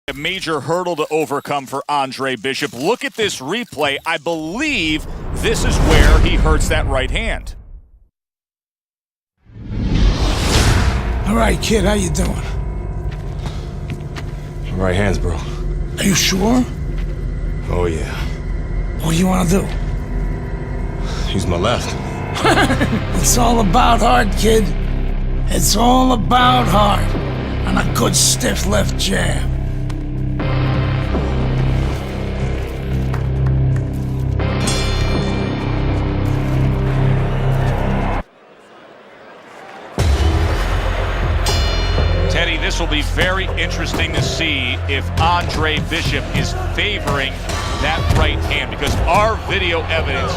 A major hurdle to overcome for Andre Bishop. Look at this replay. I believe this is where he hurts that right hand. All right, kid, how you doing? Right hands, bro. Are you sure? Oh, yeah. What do you want to do? Use my left. It's all about heart, kid. It's all about heart. And a good stiff left jab. Teddy, this will be very interesting to see if Andre Bishop is favoring that right hand, because our video evidence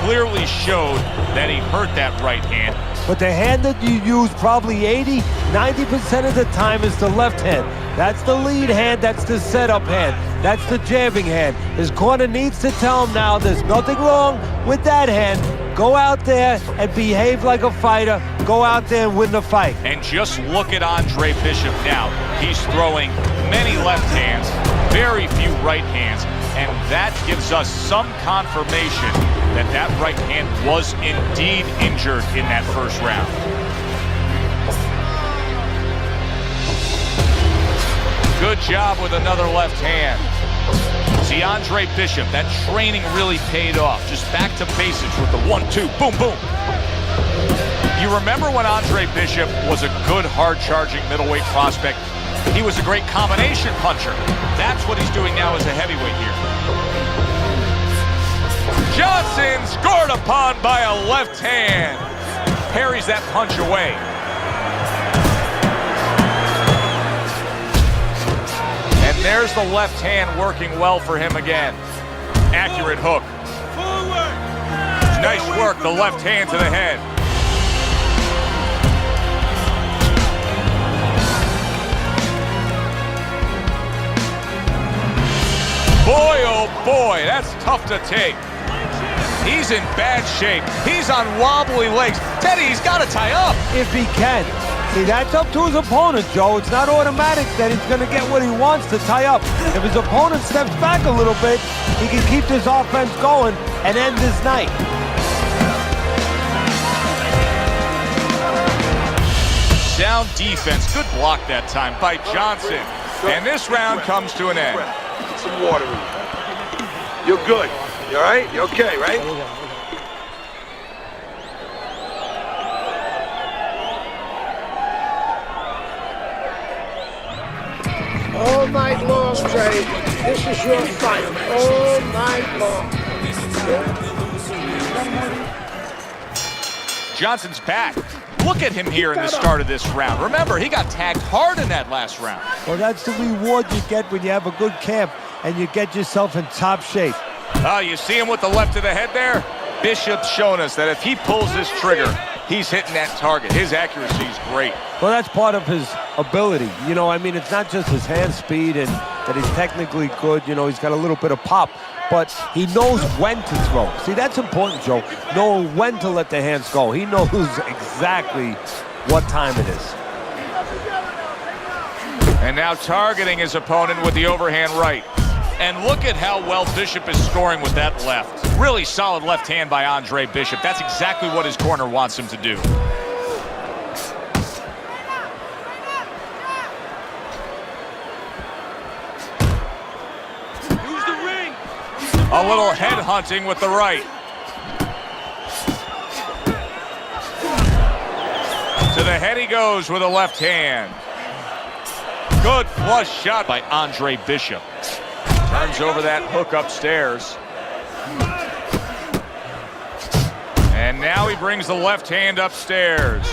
clearly showed that he hurt that right hand. But the hand that you use probably 80–90% of the time is the left hand. That's the lead hand, that's the setup hand, that's the jabbing hand. His corner needs to tell him now there's nothing wrong with that hand. Go out there and behave like a fighter. Go out there and win the fight. And just look at Andre Bishop now. He's throwing many left hands, very few right hands, and that gives us some confirmation that that right hand was indeed injured in that first round. Good job with another left hand. See, Andre Bishop, that training really paid off. Just back to basics with the 1-2, boom, boom. You remember when Andre Bishop was a good, hard-charging middleweight prospect? He was a great combination puncher. That's what he's doing now as a heavyweight here. Johnson scored upon by a left hand. Parries that punch away. And there's the left hand working well for him again. Accurate hook. Nice work, the left hand to the head. Boy, oh boy, that's tough to take. He's in bad shape. He's on wobbly legs. Teddy, he's got to tie up. If he can. See, that's up to his opponent, Joe. It's not automatic that he's going to get what he wants to tie up. If his opponent steps back a little bit, he can keep this offense going and end this night. Sound defense. Good block that time by Johnson. And this round comes to an end. Get some water in you. You're good. You all right? You okay, right? All night long, Trey. This is your fight. All night long. Johnson's back. Look at him here in the start of this round. Remember, he got tagged hard in that last round. Well, that's the reward you get when you have a good camp and you get yourself in top shape. Oh, you see him with the left of the head there? Bishop's shown us that if he pulls this trigger, he's hitting that target. His accuracy is great. Well, that's part of his ability. You know, I mean, it's not just his hand speed and that he's technically good. You know, he's got a little bit of pop, but he knows when to throw. See, that's important, Joe. Knowing when to let the hands go. He knows exactly what time it is. And now targeting his opponent with the overhand right. And look at how well Bishop is scoring with that left. Really solid left hand by Andre Bishop. That's exactly what his corner wants him to do. Use the ring. A little head hunting with the right. To the head he goes with a left hand. Good flush shot by Andre Bishop. Turns over that hook upstairs. And now he brings the left hand upstairs.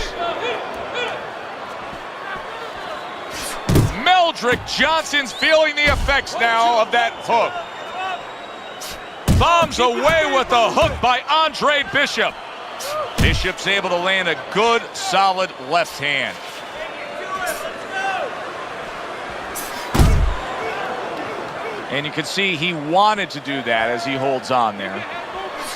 Meldrick Johnson's feeling the effects now of that hook. Bombs away with the hook by Andre Bishop. Bishop's able to land a good, solid left hand. And you can see he wanted to do that as he holds on there.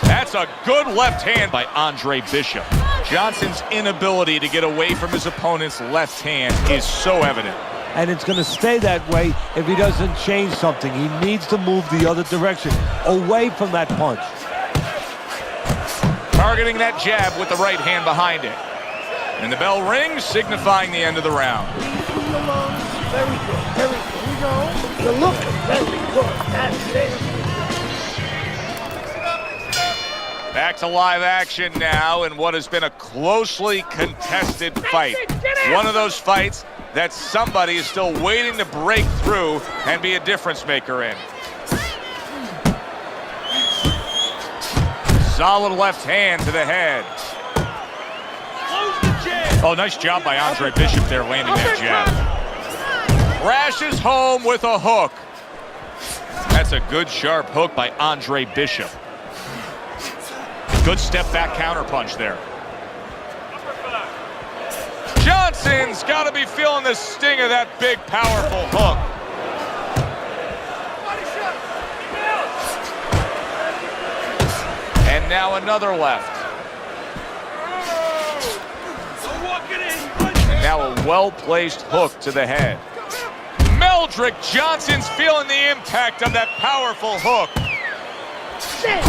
That's a good left hand by Andre Bishop. Johnson's inability to get away from his opponent's left hand is so evident. and it's going to stay that way if he doesn't change something. He needs to move the other direction, away from that punch. Targeting that jab with the right hand behind it. And the bell rings, signifying the end of the round. Very good, very good. You know, you're looking very good. That's it. Back to live action now in what has been a closely contested fight. One of those fights that somebody is still waiting to break through and be a difference maker in. Solid left hand to the head. Oh, nice job by Andre Bishop there landing that jab. Crashes home with a hook. That's a good sharp hook by Andre Bishop. Good step back counter punch there. Johnson's got to be feeling the sting of that big, powerful hook. And now another left. And now a well-placed hook to the head. Meldrick Johnson's feeling the impact of that powerful hook.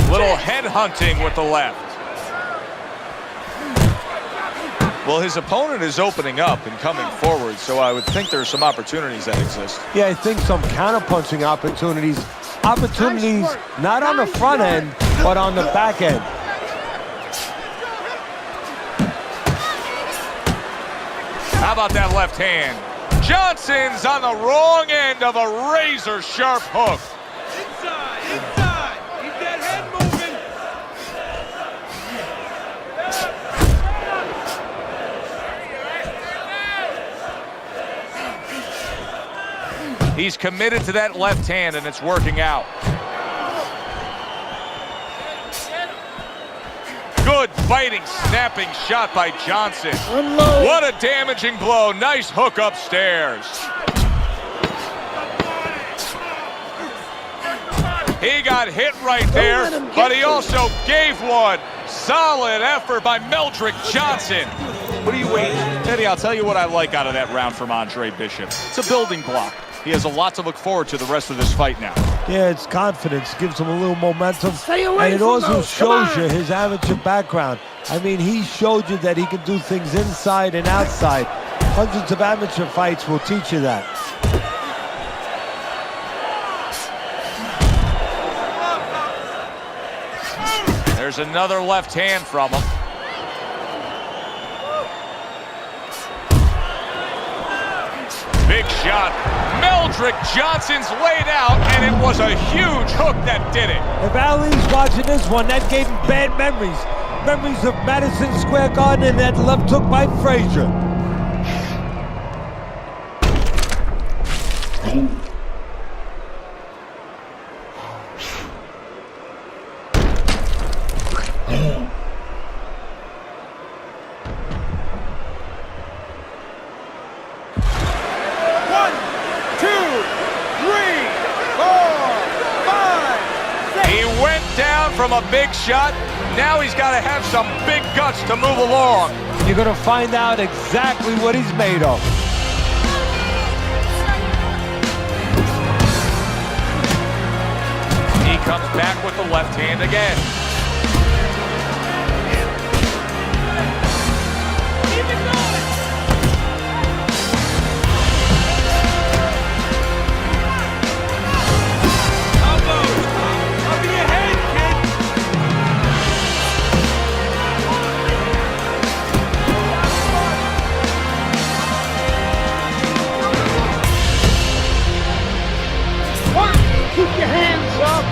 Little head hunting with the left. Well, his opponent is opening up and coming forward, so I would think there's some opportunities that exist. Yeah, I think some counter-punching opportunities. Opportunities not on the front end, but on the back end. How about that left hand? Johnson's on the wrong end of a razor-sharp hook. Inside! Keep that head moving! He's committed to that left hand, and it's working out. Good fighting, snapping shot by Johnson. Unload. What a damaging blow. Nice hook upstairs. He got hit right there, but he also gave one. Solid effort by Meldrick Johnson. What are you waiting? Eddie, I'll tell you what I like out of that round from Andre Bishop. It's a building block. He has a lot to look forward to the rest of this fight now. Yeah, it's confidence, gives him a little momentum. Stay away And it from also those. Come shows you on. his amateur background. I mean, he showed you that he can do things inside and outside. Hundreds of amateur fights will teach you that. There's another left hand from him. Big shot. Meldrick Johnson's laid out, and it was a huge hook that did it. If Ali's watching this one, that gave him bad memories. Memories of Madison Square Garden and that left hook by Frazier. From a big shot, now he's got to have some big guts to move along. You're going to find out exactly what he's made of. He comes back with the left hand again. Keep your hands up.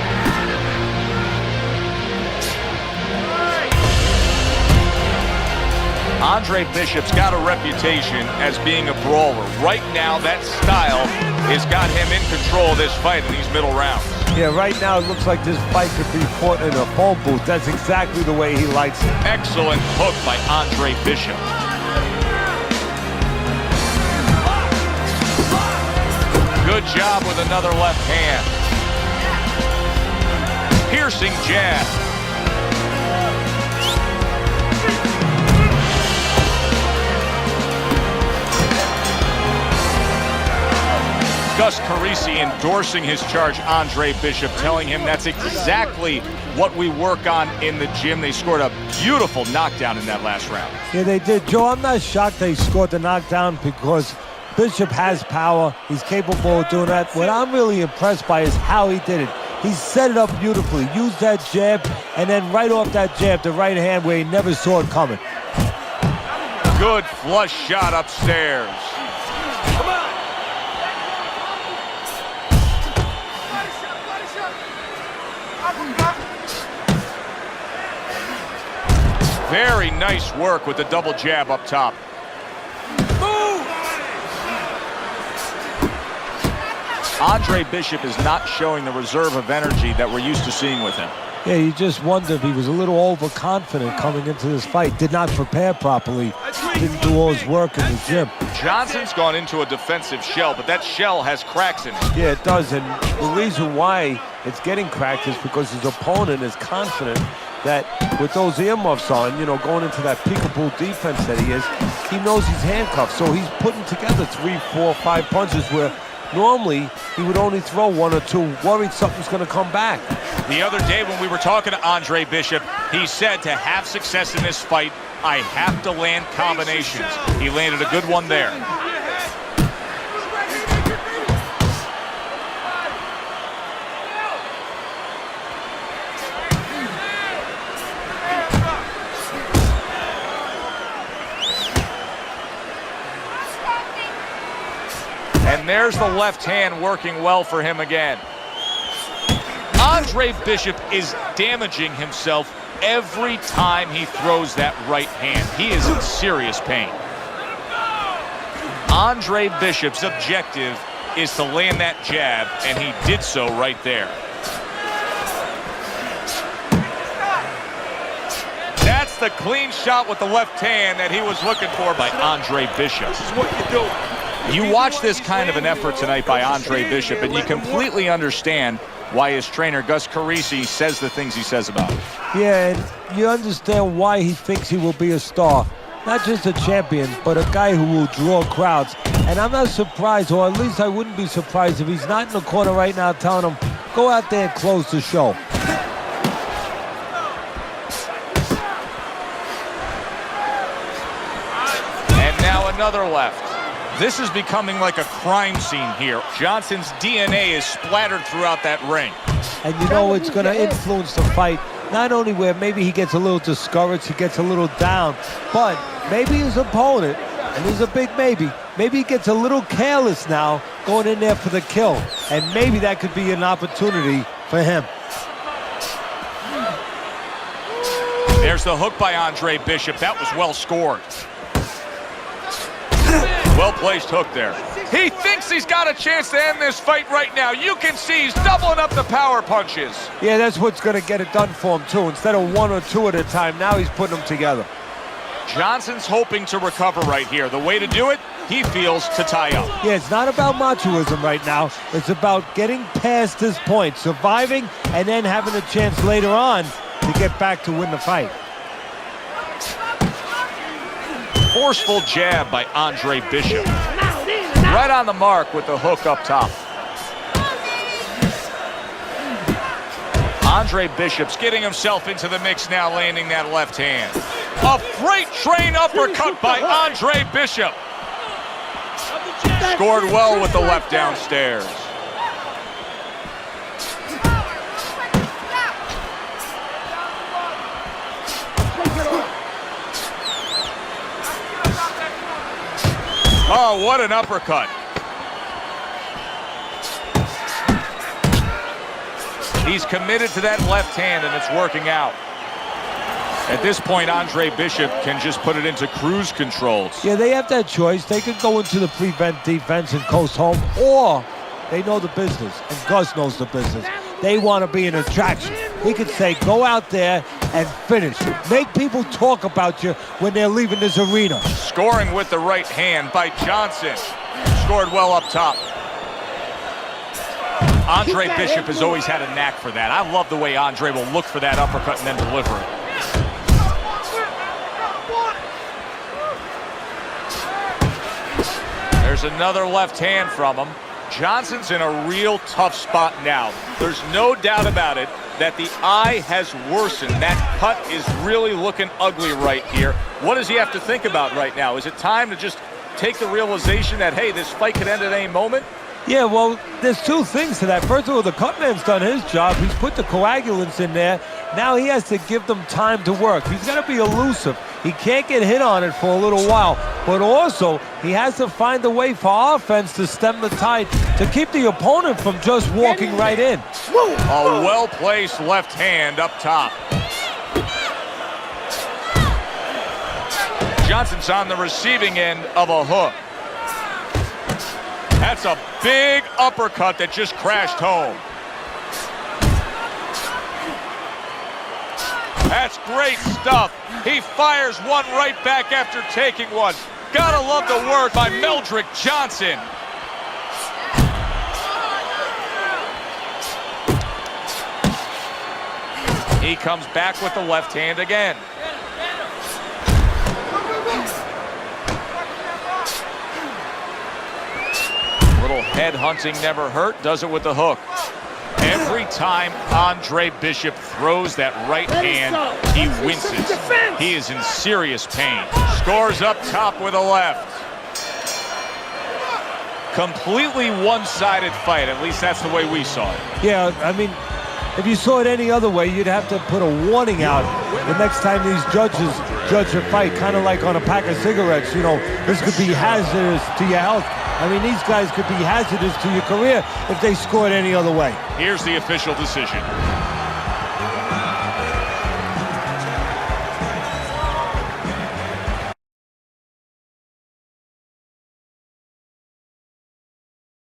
Andre Bishop's got a reputation as being a brawler. Right now, that style has got him in control of this fight in these middle rounds. Yeah, right now it looks like this fight could be fought in a phone booth. That's exactly the way he likes it. Excellent hook by Andre Bishop. Good job with another left hand. Piercing jab. Gus Carisi endorsing his charge, Andre Bishop, telling him that's exactly what we work on in the gym. They scored a beautiful knockdown in that last round. Yeah, they did. Joe, I'm not shocked they scored the knockdown because Bishop has power. He's capable of doing that. What I'm really impressed by is how he did it. He set it up beautifully, used that jab, and then right off that jab, the right hand where he never saw it coming. Good flush shot upstairs. Come on. Very nice work with the double jab up top. Andre Bishop is not showing the reserve of energy that we're used to seeing with him. Yeah, you just wonder if he was a little overconfident coming into this fight. Did not prepare properly. Didn't do all his work in the gym. Johnson's gone into a defensive shell, but that shell has cracks in it. Yeah, it does. And the reason why it's getting cracked is because his opponent is confident that with those earmuffs on, you know, going into that peekaboo defense that he is, he knows he's handcuffed. So he's putting together 3, 4, 5 punches where normally he would only throw 1 or 2, worried something's going to come back. The other day when we were talking to Andre Bishop, he said to have success in this fight, I have to land combinations. He landed a good one there. And there's the left hand working well for him again. Andre Bishop is damaging himself every time he throws that right hand. He is in serious pain. Andre Bishop's objective is to land that jab, and he did so right there. That's the clean shot with the left hand that he was looking for by Andre Bishop. This is what you do. You watch this kind of an effort tonight by Andre Bishop, and you completely understand why his trainer, Gus Carisi, says the things he says about him. Yeah, and you understand why he thinks he will be a star. Not just a champion, but a guy who will draw crowds. And I'm not surprised, or at least I wouldn't be surprised if he's not in the corner right now telling him, go out there and close the show. And now another left. This is becoming like a crime scene here. Johnson's DNA is splattered throughout that ring. And you know it's going to influence the fight, not only where maybe he gets a little discouraged, he gets a little down, but maybe his opponent, and there's a big maybe he gets a little careless now going in there for the kill. And maybe that could be an opportunity for him. There's the hook by Andre Bishop. That was well scored. Well-placed hook there. He thinks he's got a chance to end this fight right now. You can see he's doubling up the power punches. Yeah, that's what's going to get it done for him, too. Instead of 1 or 2 at a time, now he's putting them together. Johnson's hoping to recover right here. The way to do it, he feels, to tie up. Yeah, it's not about machoism right now. It's about getting past this point, surviving, and then having a chance later on to get back to win the fight. Forceful jab by Andre Bishop. Right on the mark with the hook up top. Andre Bishop's getting himself into the mix now, landing that left hand. A freight train uppercut by Andre Bishop. Scored well with the left downstairs. Oh, what an uppercut. He's committed to that left hand, and it's working out. At this point, Andre Bishop can just put it into cruise controls. Yeah, they have that choice. They could go into the prevent defense and coast home, or they know the business, and Gus knows the business. They want to be an attraction. He could say, go out there and finish. Make people talk about you when they're leaving this arena. Scoring with the right hand by Johnson. Scored well up top. Andre Bishop has always had a knack for that. I love the way Andre will look for that uppercut and then deliver it. There's another left hand from him. Johnson's in a real tough spot now. There's no doubt about it that the eye has worsened. That cut is really looking ugly right here. What does he have to think about right now? Is it time to just take the realization that, hey, this fight could end at any moment? Yeah, well, there's two things to that. First of all, the cutman's done his job. He's put the coagulants in there. Now he has to give them time to work. He's got to be elusive. He can't get hit on it for a little while. But also, he has to find a way for offense to stem the tide, to keep the opponent from just walking right in. A well-placed left hand up top. Johnson's on the receiving end of a hook. That's a big uppercut that just crashed home. That's great stuff. He fires one right back after taking one. Gotta love the work by Meldrick Johnson. He comes back with the left hand again. Little head hunting never hurt, does it with the hook. Every time Andre Bishop throws that right hand, he winces. He is in serious pain. Scores up top with a left. Completely one-sided fight, at least that's the way we saw it. Yeah, I mean, if you saw it any other way, you'd have to put a warning out the next time these judges judge a fight, kind of like on a pack of cigarettes. You know, this could be hazardous to your health. I mean, these guys could be hazardous to your career if they scored any other way. Here's the official decision.